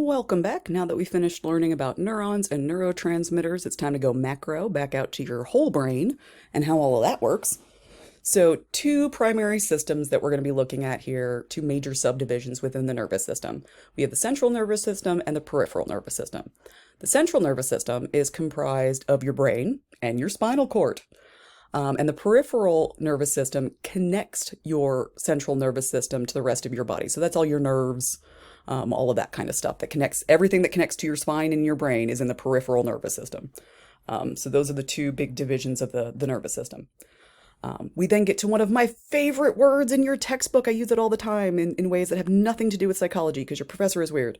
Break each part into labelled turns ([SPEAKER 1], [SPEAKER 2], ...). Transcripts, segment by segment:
[SPEAKER 1] Welcome back. Now that we finished learning about neurons and neurotransmitters, it's time to go macro, back out to your whole brain and how all of that works. So, two primary systems that we're going to be looking at here, two major subdivisions within the nervous system. We have the central nervous system and the peripheral nervous system. The central nervous system is comprised of your brain and your spinal cord. And the peripheral nervous system connects your central nervous system to the rest of your body. So that's all your nerves, all of that kind of stuff that connects, everything that connects to your spine and your brain is in the peripheral nervous system. So those are the two big divisions of the nervous system. We then get to one of my favorite words in your textbook. I use it all the time in ways that have nothing to do with psychology because your professor is weird.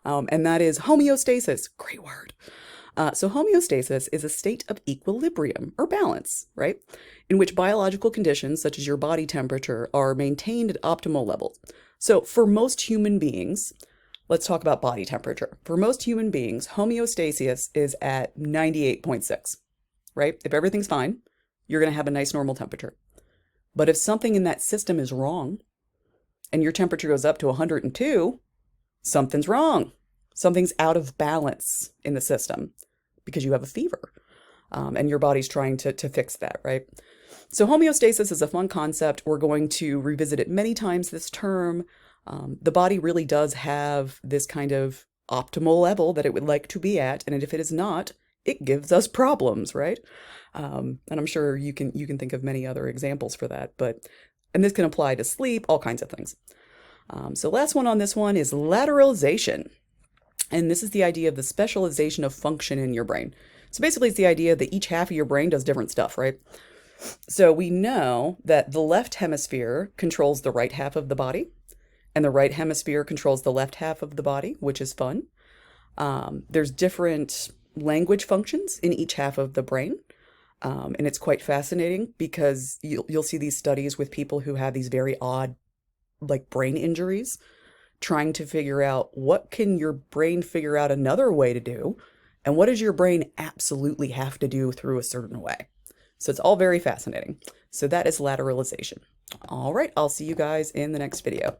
[SPEAKER 1] And that is homeostasis. Great word. So homeostasis is a state of equilibrium or balance, right? In which biological conditions, such as your body temperature, are maintained at optimal levels. So for most human beings, let's talk about body temperature. For most human beings, homeostasis is at 98.6, right? If everything's fine, you're going to have a nice normal temperature. But if something in that system is wrong and your temperature goes up to 102, something's wrong. Something's out of balance in the system because you have a fever and your body's trying to fix that, right? So homeostasis is a fun concept. We're going to revisit it many times this term. The body really does have this kind of optimal level that it would like to be at. And if it is not, it gives us problems, right? And I'm sure you can think of many other examples for that, and this can apply to sleep, all kinds of things. So last one on this one is lateralization. And this is the idea of the specialization of function in your brain. So basically it's the idea that each half of your brain does different stuff, right? So we know that the left hemisphere controls the right half of the body, and the right hemisphere controls the left half of the body, which is fun. There's different language functions in each half of the brain. And it's quite fascinating because you'll see these studies with people who have these very odd, like brain injuries, trying to figure out what can your brain figure out another way to do, and what does your brain absolutely have to do through a certain way. So it's all very fascinating. So that is lateralization. All right, I'll see you guys in the next video.